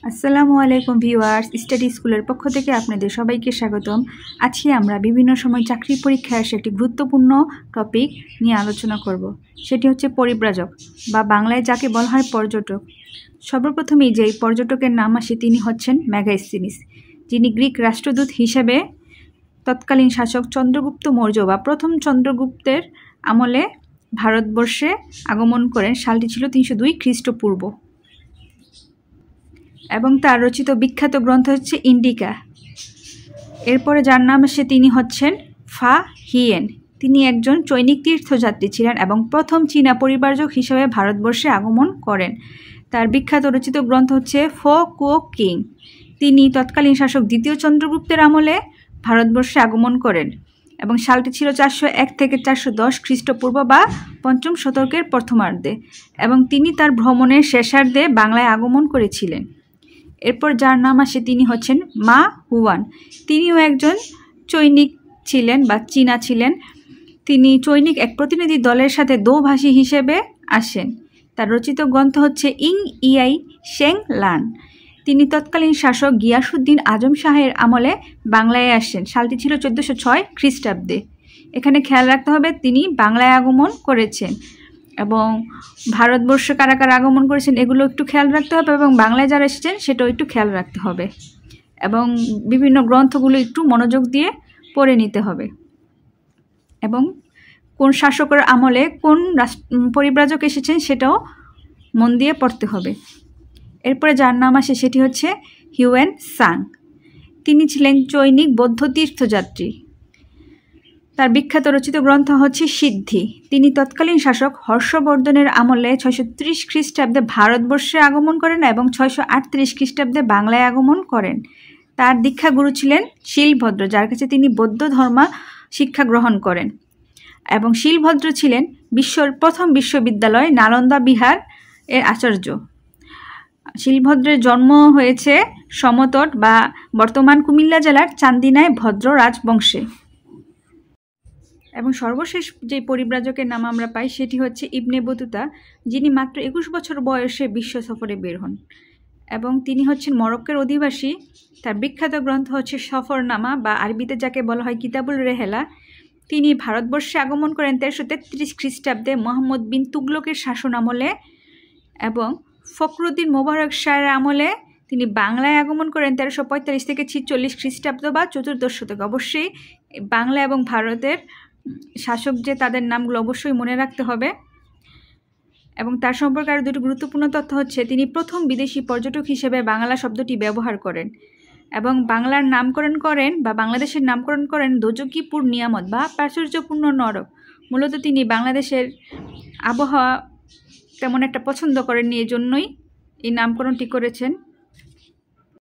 আসসালামু আলাইকুম viewers, study স্কুলের পক্ষ থেকে আপনাদের সবাইকে স্বাগতম। আজকে আমরা বিভিন্ন সময় চাকরি পরীক্ষায় আসে একটি গুরুত্বপূর্ণ টপিক নিয়ে আলোচনা করব। সেটি হচ্ছে পরিব্রাজক বা বাংলায় যাকে বলা হয় পর্যটক। সর্বপ্রথমেই যেই পর্যটকের নাম আসে তিনি হচ্ছেন মেগাস্তিনিস, যিনি গ্রিক রাষ্ট্রদূত হিসেবে তৎকালীন শাসক চন্দ্রগুপ্ত মৌর্য বা প্রথম চন্দ্রগুপ্তের আমলে ভারতবর্ষে আগমন করেন। সালটি ছিল 302 খ্রিস্টপূর্ব এবং তার রচিত বিখ্যাত গ্রন্থ হচ্ছে ইন্ডিকা। এরপরে যার নাম আসে তিনি হচ্ছেন ফা হিয়েন। তিনি একজন চৈনিক তীর্থযাত্রী ছিলেন এবং প্রথম চীনা পরিব্রাজক হিসেবে ভারতবর্ষে আগমন করেন। তার বিখ্যাত রচিত গ্রন্থ হচ্ছে ফো কুও কিং। তিনি তৎকালীন শাসক দ্বিতীয় চন্দ্রগুপ্তের আমলে ভারতবর্ষে আগমন করেন এবং সালটি ছিল 401 থেকে 410 খ্রিস্টপূর্ব বা পঞ্চম শতকের প্রথমার্ধে, এবং তিনি তার ভ্রমণের শেষার্ধে বাংলায় আগমন করেছিলেন। এরপর যার নাম আসে তিনি হচ্ছেন মা হুয়ান। তিনিও একজন চৈনিক ছিলেন বা চীনা ছিলেন। তিনি চৈনিক এক প্রতিনিধি দলের সাথে দোভাষী হিসেবে আসেন। তার রচিত গ্রন্থ হচ্ছে ইং ইয়াই শেং লান। তিনি তৎকালীন শাসক গিয়াসুদ্দিন আজম শাহের আমলে বাংলায় আসেন। সালটি ছিল 1406 খ্রিস্টাব্দে। এখানে খেয়াল রাখতে হবে তিনি বাংলায় আগমন করেছেন এবং ভারতবর্ষে কারা কারা আগমন করেছেন এগুলো একটু খেয়াল রাখতে হবে, এবং বাংলায় যারা এসেছেন সেটাও একটু খেয়াল রাখতে হবে, এবং বিভিন্ন গ্রন্থগুলো একটু মনোযোগ দিয়ে পড়ে নিতে হবে, এবং কোন শাসকের আমলে কোন পরিব্রাজক এসেছেন সেটাও মন দিয়ে পড়তে হবে। এরপরে যার নাম আসে সেটি হচ্ছে হিউয়েন সাং। তিনি ছিলেন চৈনিক বৌদ্ধ তীর্থযাত্রী। তার বিখ্যাত রচিত গ্রন্থ হচ্ছে সিদ্ধি। তিনি তৎকালীন শাসক হর্ষবর্ধনের আমলে 630 খ্রিস্টাব্দে ভারতবর্ষে আগমন করেন এবং 638 খ্রিস্টাব্দে বাংলায় আগমন করেন। তার দীক্ষাগুরু ছিলেন শিলভদ্র, যার কাছে তিনি বৌদ্ধ ধর্ম শিক্ষা গ্রহণ করেন, এবং শিলভদ্র ছিলেন বিশ্বের প্রথম বিশ্ববিদ্যালয় নালন্দা বিহার এর আচার্য। শিলভদ্রের জন্ম হয়েছে সমতট বা বর্তমান কুমিল্লা জেলার চান্দিনায় ভদ্র রাজবংশে। এবং সর্বশেষ যে পরিব্রাজকের নাম আমরা পাই সেটি হচ্ছে ইবনে বতুতা, যিনি মাত্র 21 বছর বয়সে বিশ্ব সফরে বের হন এবং তিনি হচ্ছেন মরক্কোর অধিবাসী। তার বিখ্যাত গ্রন্থ হচ্ছে সফরনামা বা আরবিতে যাকে বলা হয় কিতাবুল রেহেলা। তিনি ভারতবর্ষে আগমন করেন 1333 খ্রিস্টাব্দে মোহাম্মদ বিন তুগলকের শাসন আমলে, এবং ফখরুদ্দিন মোবারক শাহের আমলে তিনি বাংলায় আগমন করেন 1345 থেকে 46 খ্রিস্টাব্দ বা চতুর্দশ শতক। অবশ্যই বাংলা এবং ভারতের শাসক যে তাদের নামগুলো অবশ্যই মনে রাখতে হবে। এবং তার সম্পর্কে আরও দুটো গুরুত্বপূর্ণ তথ্য হচ্ছে তিনি প্রথম বিদেশি পর্যটক হিসেবে বাংলা শব্দটি ব্যবহার করেন এবং বাংলার নামকরণ করেন বা বাংলাদেশের নামকরণ করেন দোজকিপুর নিয়ামত বা প্রাচুর্যপূর্ণ নরক। মূলত তিনি বাংলাদেশের আবহাওয়া তেমন একটা পছন্দ করেননি, এজন্যই এই নামকরণটি করেছেন।